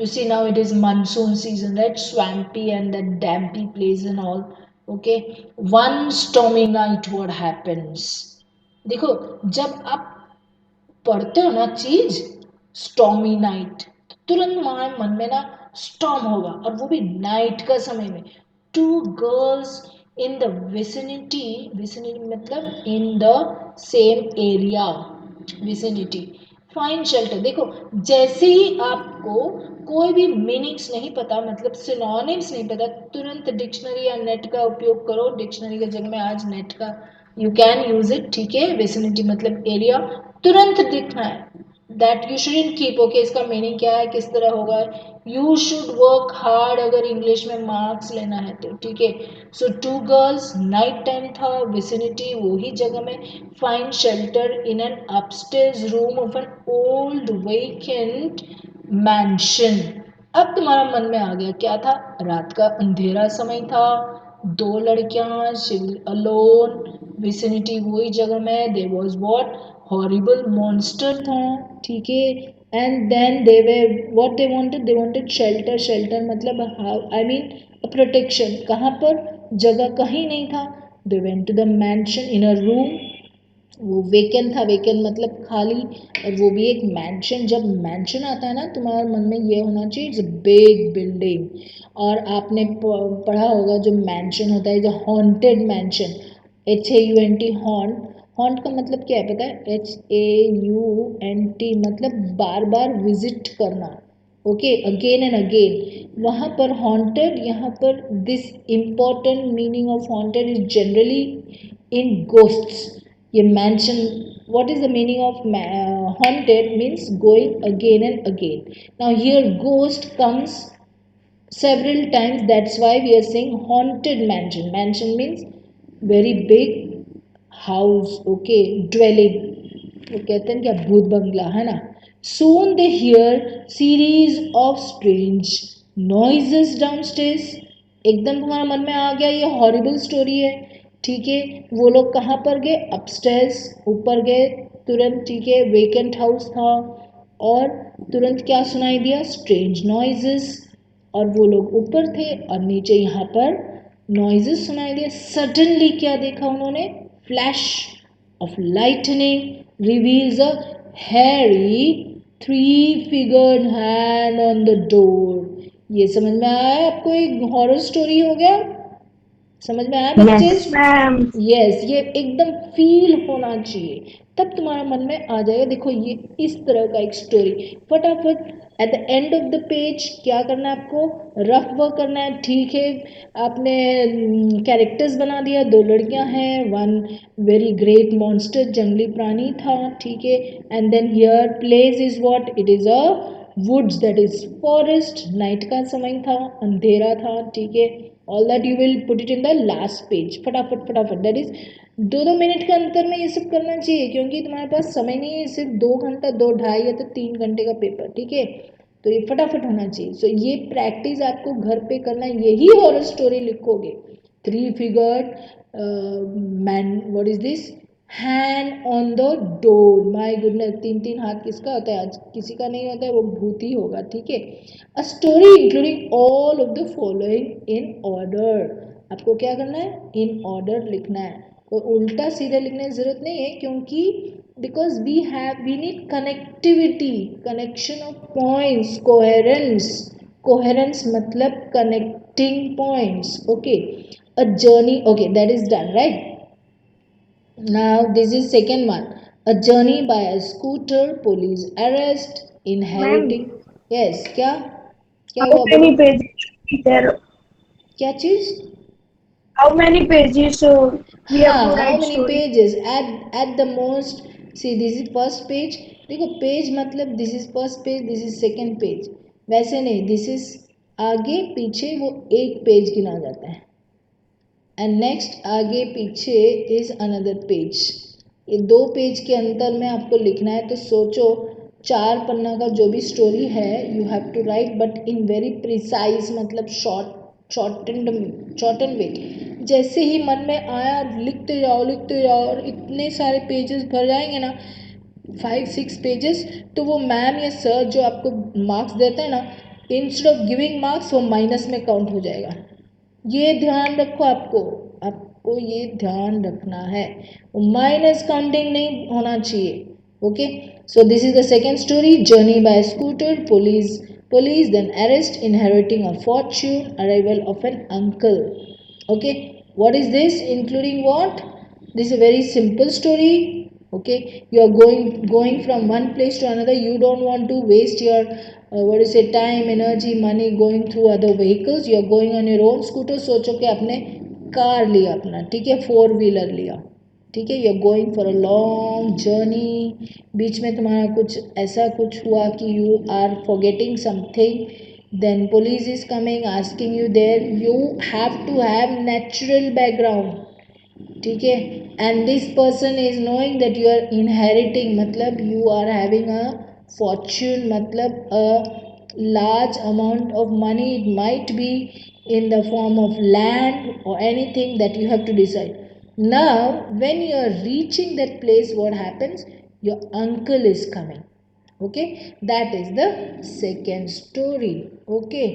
Speaker 1: you see now it is monsoon season, right? Swampy and that dampy place and all. Okay, one stormy night what happens? देखो, जब आप पढ़ते हो ना चीज, stormy night, तुरंत हमारे मन में ना स्टॉर्म होगा, और वो भी नाइट का समय में. Two girls in the vicinity मतलब in the same area, vicinity, find shelter. देखो जैसे ही आपको कोई भी मीनिंग्स नहीं पता, मतलब सिनोनिम्स नहीं पता, तुरंत डिक्शनरी या नेट का उपयोग करो। डिक्शनरी के जगह में आज नेट का यू कैन यूज इट, ठीक है। विसिनिटी मतलब एरिया, तुरंत दिखना है। That you shouldn't keep, okay इसका मीनिंग क्या है, किस तरह होगा। यू शुड वर्क हार्ड अगर इंग्लिश में मार्क्स लेना है तो, ठीक है। सो टू गर्ल्स, नाइट टाइम था, विसिनिटी वही जगह में, find shelter in an upstairs room of an old vacant mention. अब तुम्हारा मन में आ गया क्या था, रात का अंधेरा समय था, दो लड़कियां अलोन, विसिनिटी वही जगह में, there was what, horrible monster था, ठीक है। And then they were what they wanted shelter. Shelter मतलब आई मीन प्रोटेक्शन। कहाँ पर, जगह कहीं नहीं था। They went to the mansion in a room, वो वेकेंट था, वेकेंट मतलब खाली, और वो भी एक मैंशन। जब मैंशन आता है ना तुम्हारे मन में ये होना चाहिए इट्स बिग बिल्डिंग। और आपने पढ़ा होगा जो मैंशन होता है, जो haunted mention, HAUNT, haunt. Haunt का मतलब क्या है पता है, HAUNT मतलब बार बार विजिट करना, ओके, अगेन एंड अगेन। वहाँ पर हॉन्टेड, यहाँ पर this important meaning of haunted is generally in ghosts. ये mention, what is the meaning of haunted means going again and again. Now here ghost comes several times, that's why we are saying haunted mansion. Mansion means very big house, okay, dwelling, वो कहते हैं क्या, भूत बंगला है ना। Soon they hear series of strange noises downstairs। एकदम तुम्हारा मन में आ गया ये हॉरिबल स्टोरी है, ठीक है। वो लोग कहाँ पर गए, अपस्टेयर्स, ऊपर गए तुरंत, ठीक है। वेकेंट हाउस था, और तुरंत क्या सुनाई दिया, स्ट्रेंज नॉइजेस, और वो लोग ऊपर थे और नीचे यहाँ पर नॉइजेस सुनाई दिया। सडनली क्या देखा उन्होंने, flash of lightning reveals a hairy three-figured hand on the door। ये समझ में आया आपको, एक हॉरर स्टोरी हो गया, समझ में आया बच्चे।
Speaker 5: Yes, ma'am.
Speaker 1: यस, ये एकदम फील होना चाहिए, तब तुम्हारा मन में आ जाएगा। देखो ये इस तरह का एक स्टोरी, फटाफट eight the end of the page क्या करना है आपको, रफ वर्क करना है, ठीक है। आपने कैरेक्टर्स बना दिया, दो लड़कियां हैं, वन वेरी ग्रेट मॉन्स्टर, जंगली प्राणी था, ठीक है। And then here place is what, it is a woods, that is forest, night का समय था, अंधेरा था, ठीक है। All that you will put it in the last page, फटाफट फटाफट, दैट इज 2-2 मिनट के अंतर में ये सब करना चाहिए, क्योंकि तुम्हारे पास समय नहीं है, सिर्फ 2 घंटा, 2 ढाई या तो 3 घंटे का पेपर, ठीक है। तो ये फटाफट होना चाहिए। सो ये प्रैक्टिस आपको घर पे करना है, यही हॉरर स्टोरी लिखोगे। 3 figured man, what is this, hand on the door, my goodness, 3-3 हाथ किसका होता है, आज किसी का नहीं होता है, वो भूत ही होगा, ठीक है। A story including all of the following in order. आपको क्या करना है, इन ऑर्डर लिखना है, और उल्टा सीधा लिखने की जरूरत नहीं है, क्योंकि because we need connectivity, connection of points, coherence. Coherence मतलब connecting points, okay. A journey, okay that is done right. Now this is second one. A journey by a scooter, police arrest,
Speaker 2: Ma'am,
Speaker 1: inheriting. Yes, क्या
Speaker 2: how
Speaker 1: हुआ बोलो,
Speaker 2: many pages should be there?
Speaker 1: क्या चीज,
Speaker 2: How many pages we have to
Speaker 1: हाँ, how
Speaker 2: write
Speaker 1: many
Speaker 2: story?
Speaker 1: pages, at the most, see this is first page। देखो page मतलब this is first page, this is second page, वैसे नहीं, this is आगे पीछे वो एक पेज गिना जाता है, एंड नेक्स्ट आगे पीछे इज अनदर पेज। ये 2 पेज के अंतर में आपको लिखना है, तो सोचो 4 पन्ना का जो भी स्टोरी है you have to write, but in very precise, मतलब शॉर्ट एंड वे। जैसे ही मन में आया लिखते जाओ लिखते जाओ, और इतने सारे पेजेस भर जाएंगे ना, 5-6 पेजेस, तो वो मैम या सर जो आपको मार्क्स देता है ना, इंस्टेड ऑफ गिविंग मार्क्स वो माइनस में काउंट हो जाएगा। ये ध्यान रखो, आपको ये ध्यान रखना है, माइनस काउंटिंग नहीं होना चाहिए, okay. So this is the second story, journey by scooter, police then arrest, inheriting a fortune, arrival of an uncle, okay। What is this including, what, this is a very simple story, Okay, you are going from one place to another. You don't want to waste your time, energy, money going through other vehicles. You are going on your own scooter. सोचो कि आपने car लिया अपना, ठीक है, 4 wheeler लिया, ठीक है, you are going for a long journey, बीच में तुम्हारा कुछ ऐसा कुछ हुआ कि you are forgetting something, then police is coming asking you there, you have to have natural background, ठीक है, and this person is knowing that you are inheriting, मतलब you are having a fortune, मतलब a large amount of money, it might be in the form of land or anything that you have to decide. Now when you are reaching that place, what happens, your uncle is coming. Okay, that is the second story. Okay,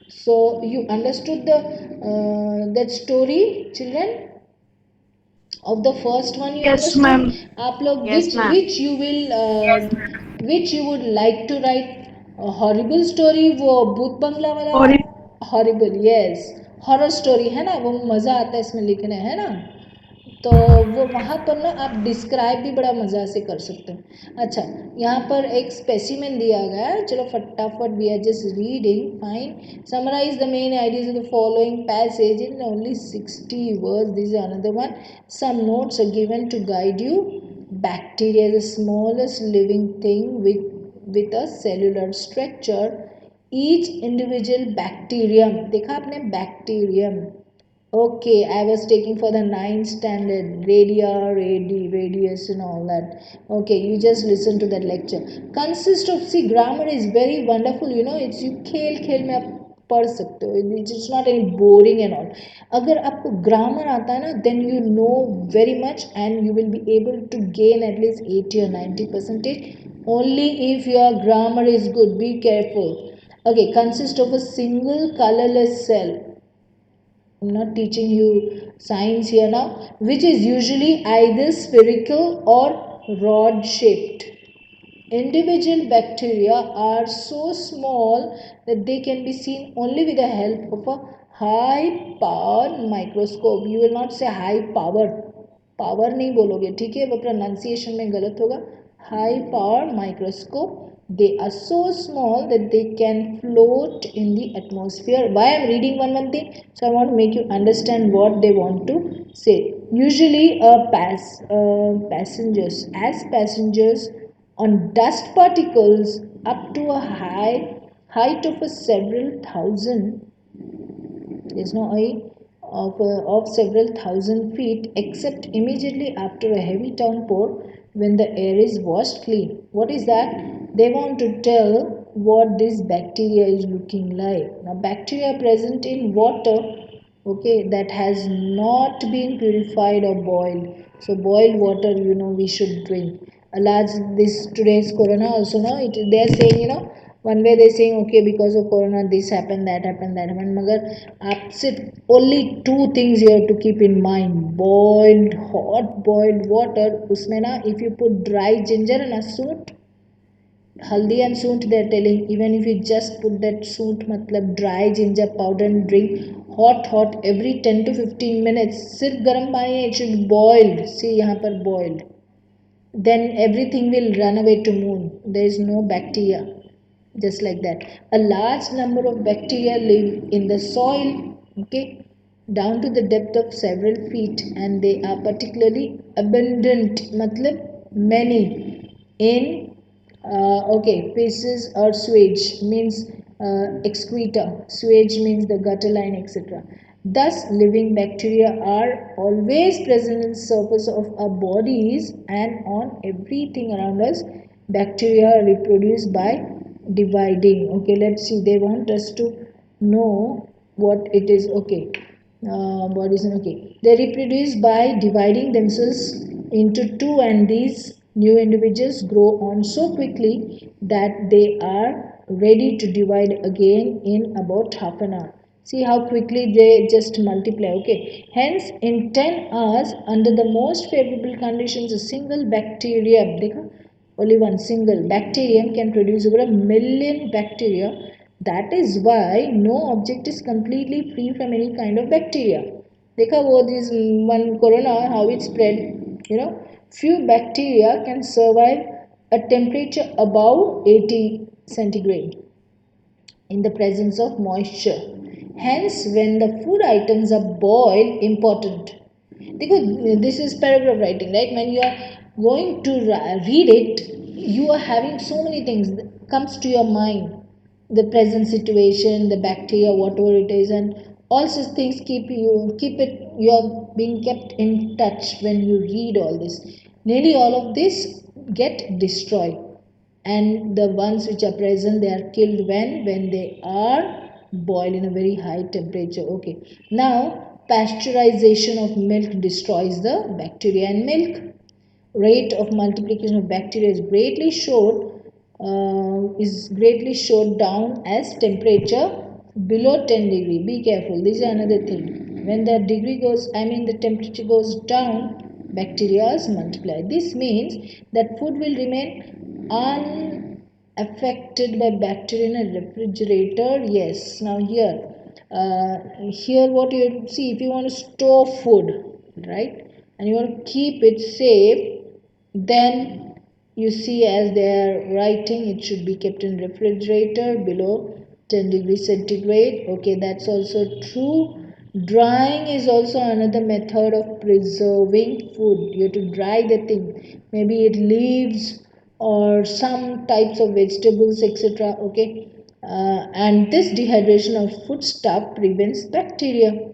Speaker 1: so you understood the that story, children? Of the first one you
Speaker 2: Yes,
Speaker 1: understood?
Speaker 2: ma'am.
Speaker 1: आप लोग
Speaker 6: Yes, ma'am.
Speaker 1: which you will which you would like to write? Horrible story, वो भूत बंगला वाला?
Speaker 2: Or
Speaker 1: horrible, yes, horror story है ना, वो मज़ा आता है इसमें लिखने, है ना, तो वो वहाँ पर ना आप डिस्क्राइब भी बड़ा मज़ा से कर सकते हैं। अच्छा, यहाँ पर एक स्पेसिमेन दिया गया है, चलो फटाफट, we are just reading, fine, summarise the main ideas of the following passage in only 60 words, this is another one, some notes are given to guide you, bacteria is the smallest living thing with a cellular structure, each individual bacterium, देखा आपने bacterium, okay, I was taking for the 9th standard, radius and all that. Okay, you just listen to that lecture. Consist of, see, grammar is very wonderful, you know, it's you खेल में आप पढ़ सकते हो, it's not any boring and all. अगर आपको grammar आता है ना, then you know very much and you will be able to gain at least 80 or 90% only if your grammar is good. Be careful. Okay, consist of a single colorless cell. I'm not teaching you science here now, which is usually either spherical or rod shaped. Individual bacteria are so small that they can be seen only with the help of a high power microscope. You will not say high power, power नहीं बोलोगे, ठीक है, वो pronunciation में गलत होगा, high power microscope. They are so small that they can float in the atmosphere. Why I am reading one thing? So I want to make you understand what they want to say. Usually passengers on dust particles up to a height of a several thousand, there's no height of several thousand feet, except immediately after a heavy downpour when the air is washed clean. What is that? They want to tell what this bacteria is looking like. Now bacteria present in water, okay, that has not been purified or boiled. So boiled water, you know, we should drink. A large, this today's corona also, no, they are saying, you know, one way they're saying, okay, because of corona this happened, that happened, that happened, मगर आप सिर्फ only 2 things you have to keep in mind: boiled, hot boiled water, उसमें ना if you put dry ginger and a सूंठ, haldi and सूंठ, they are telling, even if you just put that सूंठ मतलब dry ginger powder and drink hot every 10 to 15 minutes, सिर्फ गर्म पानी है, it should be boiled, see यहाँ पर boiled, then everything will run away to moon. There is no bacteria, just like that. A large number of bacteria live in the soil, okay, down to the depth of several feet, and they are particularly abundant, matlab many, in okay, feces or sewage, means excreta, sewage means the gutter line, etc. Thus, living bacteria are always present in the surface of our bodies and on everything around us. Bacteria reproduce by dividing. Okay, let's see. They want us to know what it is. Okay, bodies. Okay, they reproduce by dividing themselves into two, and these new individuals grow on so quickly that they are ready to divide again in about half an hour. See how quickly they just multiply. Okay. Hence, in 10 hours, under the most favorable conditions, a single bacterium, only one single bacterium can produce over 1 million bacteria. That is why no object is completely free from any kind of bacteria. देखा वो this one corona how it spread, you know, few bacteria can survive a temperature above 80 centigrade in the presence of moisture. Hence, when the food items are boiled, important. Because this is paragraph writing, right? When you are going to read it, you are having so many things that comes to your mind. The present situation, the bacteria, whatever it is, and all such things you're being kept in touch when you read all this. Nearly all of this get destroyed, and the ones which are present, they are killed when they are boiled in a very high temperature. Okay, now pasteurization of milk destroys the bacteria in milk. Rate of multiplication of bacteria is greatly short down as temperature below 10 degree. Be careful, this is another thing. When the degree goes, the temperature goes down, bacteria multiply. This means that food will remain unaffected by bacteria in a refrigerator. Yes, now here what you see, if you want to store food, right, and you want to keep it safe, then you see as they are writing, it should be kept in refrigerator below 10 degrees centigrade. Okay, that's also true. Drying is also another method of preserving food. You have to dry the thing, maybe it leaves or some types of vegetables, etc. Okay, and this dehydration of food stuff prevents bacteria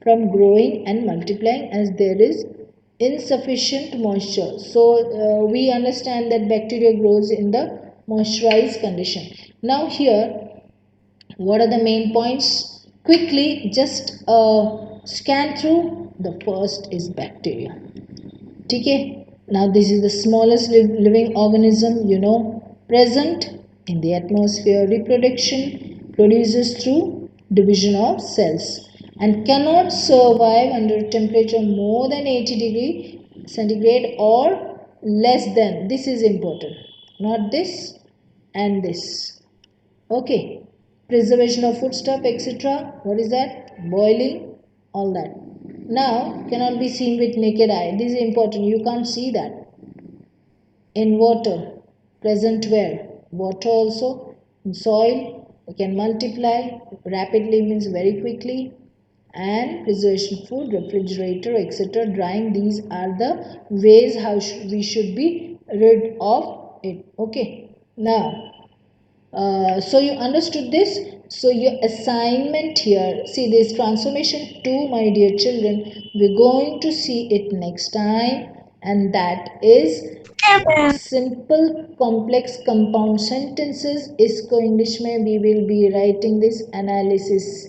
Speaker 1: from growing and multiplying as there is insufficient moisture. So we understand that bacteria grows in the moisturized condition. Now here, what are the main points? Quickly, just scan through. The first is bacteria. Okay. Now this is the smallest living organism, present in the atmosphere. Reproduction produces through division of cells and cannot survive under a temperature more than 80 degree centigrade or less than. This is important. Not this and this. Okay. Preservation of foodstuff, etc. What is that? Boiling, all that. Now, cannot be seen with naked eye. This is important. You can't see that. In water, present where? Water also. In soil, it can multiply rapidly, means very quickly. And preservation food, refrigerator, etc. Drying, these are the ways how we should be rid of it. Okay. Now, so you understood this. So your assignment here, see this transformation 2, my dear children, we're going to see it next time, and that is simple complex compound sentences. इसको English में we will be writing this analysis,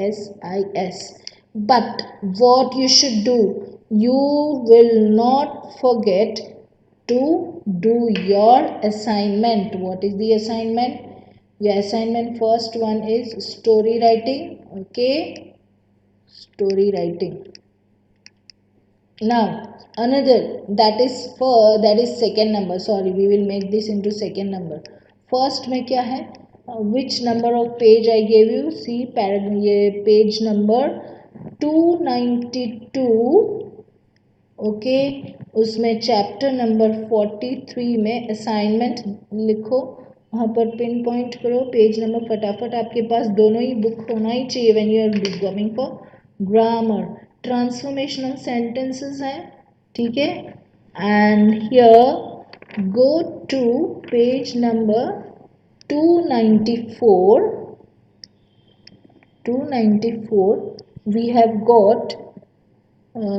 Speaker 1: analysis. But what you should do, you will not forget to do your assignment. What is the assignment? Your assignment first one is story writing. Okay, story writing. Now another, that is second number. Sorry, we will make this into second number. First में क्या है? Which number of page I gave you? See ये page number 292. Okay, उसमें chapter number 43 में assignment लिखो, वहाँ पर pinpoint करो पेज नंबर, फटाफट आपके पास दोनों ही बुक होना ही चाहिए when you are going for grammar. Transformational sentences हैं, ठीक है. And here go to page number 294. We have got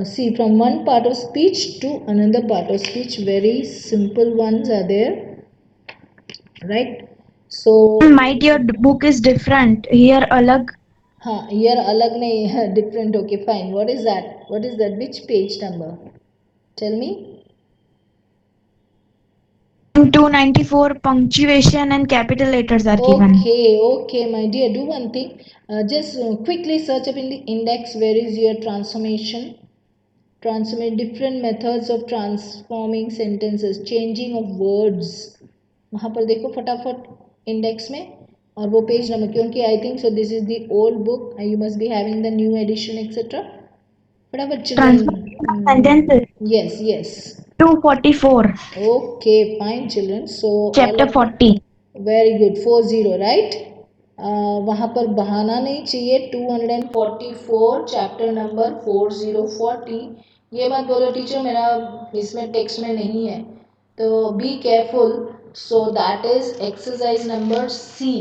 Speaker 1: see, from one part of speech to another part of speech, very simple ones are there, right? So
Speaker 5: My dear book is different. Here alag.
Speaker 1: हाँ, here अलग नहीं है, different. Okay, fine. What is that? Which page number? Tell me.
Speaker 5: 294 punctuation and capital letters are given.
Speaker 1: Okay, my dear. Do one thing. Just quickly search up in the index. Where is your transformation? Different methods of transforming sentences, changing of words. वहाँ पर देखो फटाफट index में, और वो page number, क्योंकि I think so this is the old book, you must be having the new edition etcetera. फटाफट children
Speaker 5: Sentences.
Speaker 1: Yes, yes.
Speaker 5: 244.
Speaker 1: Okay, fine children. So all
Speaker 5: Chapter
Speaker 1: of them
Speaker 5: 40.
Speaker 1: Very good 40 right. वहाँ पर बहाना नहीं चाहिए. 244 chapter number 4040. ये मत बोलो teacher मेरा इसमें टेक्स्ट में नहीं है, तो be careful. So that is exercise number C,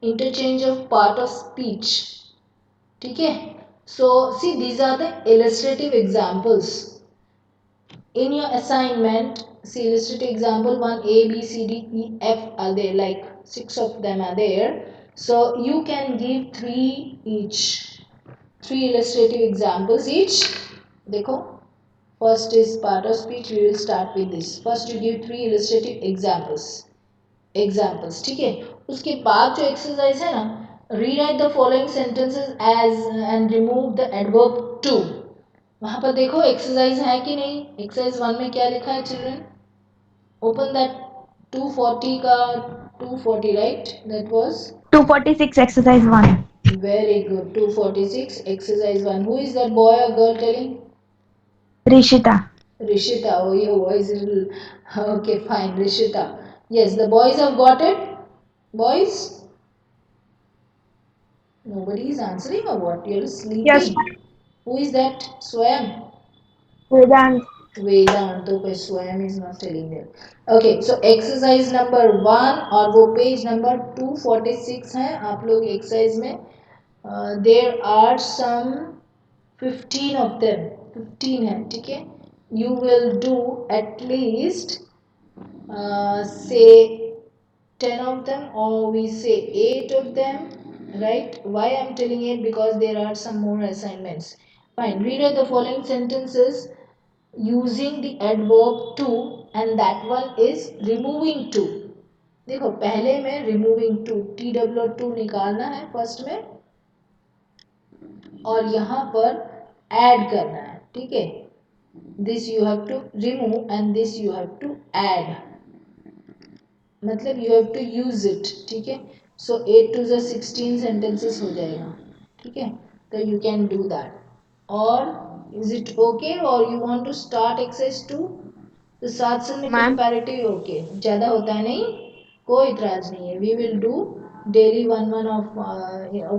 Speaker 1: interchange of part of speech. ठीक है. So see these are the illustrative examples in your assignment. See illustrative example 1, a b c d e f are there, like 6 of them are there. So you can give 3 illustrative examples each. देखो, first is part of speech. We will start with this. First you give 3 illustrative examples. ठीक है. उसके बाद जो exercise है ना, rewrite the following sentences as and remove the adverb to. वहां पर देखो एक्सरसाइज है कि नहीं. एक्सरसाइज 1 में क्या लिखा है चिल्ड्रन. ओपन दैट 240 का 240 right. That was
Speaker 5: 246 exercise 1.
Speaker 1: Very good. 246 exercise 1. Who is that boy और girl telling.
Speaker 5: Rishita.
Speaker 1: Rishita. Oh, your voice is okay. Fine, Rishita. Yes, the boys have got it. Boys. Nobody is answering or what? You're sleeping.
Speaker 2: Yes.
Speaker 1: Who is that? Swayam.
Speaker 2: Vedant.
Speaker 1: Vedant. Okay, Swayam is not telling them. Okay, so exercise number 1 और वो page number 246 है आप लोग exercise में. There are some 15 of them. 15 है. ठीक है. You will do at least say 10 of them or we say 8 of them, right? Why I'm telling it, because there are some more assignments. Fine. Read out the following sentences using the adverb to and that one is removing to. देखो पहले में removing to TW2 निकालना है first में और यहाँ पर add करना है. ठीक है. This you have to remove and this you have to add. मतलब you have to use it. ठीक है. So 8 to the 16 sentences हो जाएगा. ठीक है. तो you can do that. Or is it okay or you want to start exercise 2? तो साथ साथ में कंपैरेटिव ओके. ज़्यादा होता है नहीं, कोई इतराज नहीं है. We will do daily one of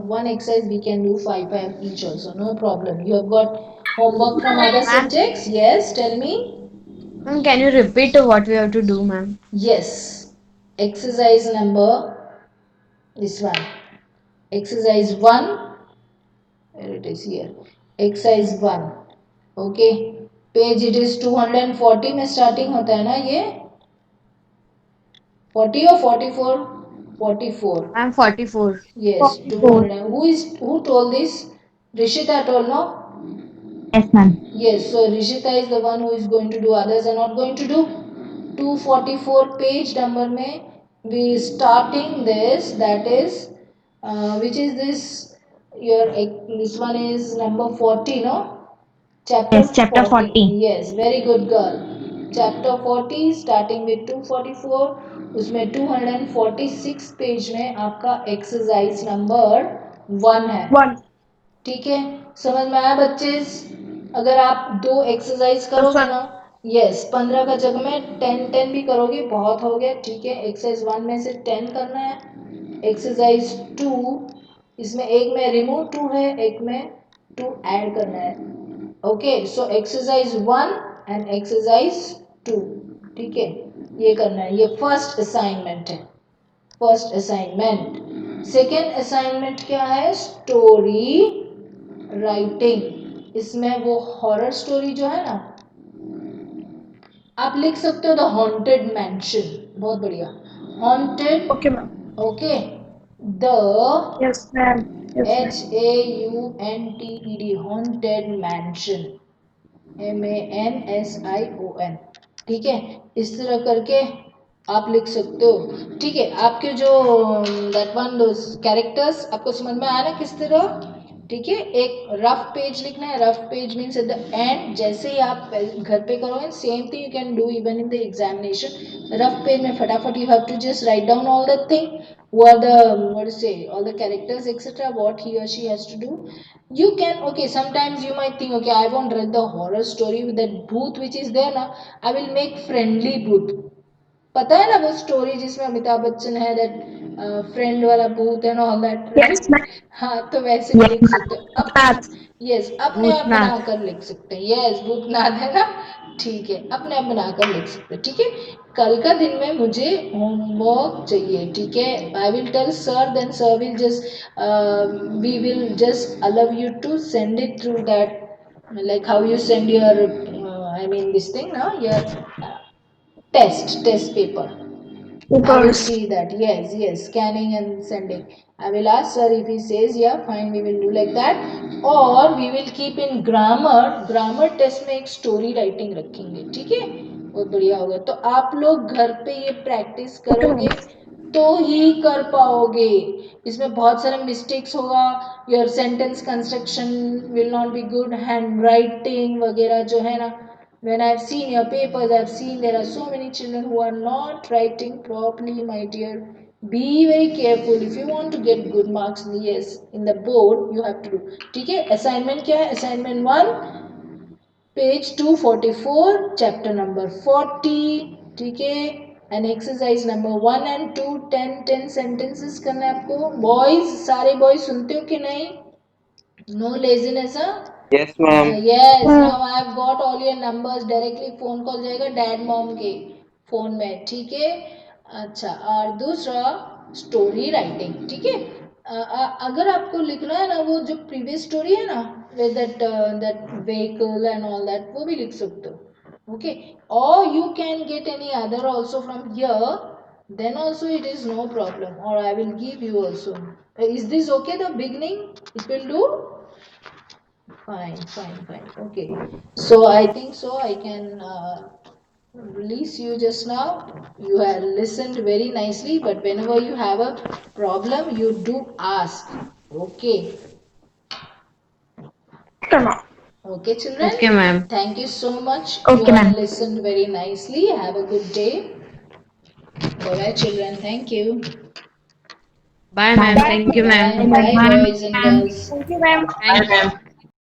Speaker 1: one exercise. We can do 5 each also, no problem. You have got homework from other subjects. Yes, tell me.
Speaker 7: Ma'am, can you repeat what we have to do, ma'am?
Speaker 1: Yes, exercise number this one. Exercise 1. Where it is here. Exercise 1. Okay. Page it is 240 में starting होता है ना ये. 40 or 44? 44.
Speaker 7: I'm 44.
Speaker 1: Yes, 200. Who told this? Rishita told, no?
Speaker 5: Yes, ma'am.
Speaker 1: Yes, so Rishita is the one who is going to do. Others are not going to do. 244 page number में we starting this, that is which is this your this one is number 40, no? Chapter
Speaker 5: Yes, chapter 40.
Speaker 1: Yes, very good girl. Chapter 40 starting with 244. उसमें 246 page में आपका exercise number 1 है.
Speaker 2: 1.
Speaker 1: ठीक है. समझ में आया बच्चे. अगर आप 2 एक्सरसाइज करोगे ना, यस 15 का जगह में 10 भी करोगे बहुत हो गया. ठीक है. एक्सरसाइज 1 में से 10 करना है. एक्सरसाइज 2 इसमें एक में रिमूव 2 है, एक में 2 ऐड करना है. Okay. So exercise 1 and exercise 2. ठीक है. ये करना है. ये फर्स्ट असाइनमेंट है. First assignment. सेकेंड असाइनमेंट क्या है? Story writing. इसमें वो हॉरर स्टोरी जो है ना आप लिख सकते हो. The haunted mention. बहुत बढ़िया. Haunted.
Speaker 2: Okay, ma'am.
Speaker 1: Okay. The
Speaker 2: Yes, ma'am. Yes, ma'am.
Speaker 1: HAUNTED haunted mention. MANSION. ठीक है. इस तरह करके आप लिख सकते हो. ठीक है. आपके जो दैट वन कैरेक्टर्स आपको समझ में आया ना किस तरह. ठीक है. एक रफ पेज लिखना है. Rough page means at the end. जैसे ही आप घर पे करोगे same thing you can do even in the examination. Rough page में फटाफट you have to just write down all the thing what the what to say, all the characters etc, what he or she has to do. You can, okay, sometimes you might think, okay, I won't read the horror story with that booth which is there now, I will make friendly booth. पता है ना वो story जिसमें अमिताभ बच्चन है, that friend वाला भूत and all that, right? हाँ, तो वैसे भी लिख सकते हो अपने, यस, अपने आप
Speaker 7: भूतनाथ।
Speaker 1: बनाकर लिख सकते हैं, यस, भूतनाथ है ना, ठीक है, अपने आप बनाकर लिख सकते हैं, ठीक है। कल का दिन में मुझे होमवर्क चाहिए, ठीक है, I will tell sir, then sir will just we will just allow you to send it through that, like how you send your I mean this thing now, your test paper. I will see that. Yes, yes, scanning and sending. I will ask sir, if he says yeah, fine, we will do like that. और we will keep in grammar test में एक story writing रखेंगे, ठीक है, बहुत बढ़िया होगा। तो आप लोग घर पे ये प्रैक्टिस करोगे तो ही कर पाओगे, इसमें बहुत सारे मिस्टेक्स होगा, your sentence construction will not be good, hand writing वगैरह जो है ना, when I've seen your papers, I've seen there are so many children who are not writing properly, my dear. Be very careful if you want to get good marks. Yes, in the board you have to do. ठीक है, assignment क्या है? Assignment 1, page 244, chapter number 40. ठीक है, and exercise number 1 and 2, 10 sentences करना है आपको. Boys, सारे boys सुनते हो कि नहीं? No laziness, huh?
Speaker 4: Yes, ma'am.
Speaker 1: Yes, now I have got all your numbers. Directly phone call जाएगा डैड मॉम के फोन में, ठीक है। अच्छा, और दूसरा स्टोरी राइटिंग, ठीक है। अगर आपको लिखना है ना वो जो प्रीवियस स्टोरी है ना, with that vehicle and all that, वो भी लिख सकते हो, ओके। और you can get any other also from here, then also it is no problem, or I will give you also. Is this okay, the beginning it will do? Fine, okay, so I think so I can release you just now. You have listened very nicely, but whenever you have a problem you do ask, okay? Okay children,
Speaker 7: Okay, ma'am.
Speaker 1: thank you so much.
Speaker 5: Okay,
Speaker 1: You
Speaker 5: ma'am.
Speaker 1: have listened very nicely. Have a good day. Bye bye children, thank you.
Speaker 7: Bye, ma'am. Thank you, ma'am.
Speaker 1: Bye boys and girls.
Speaker 7: Thank you.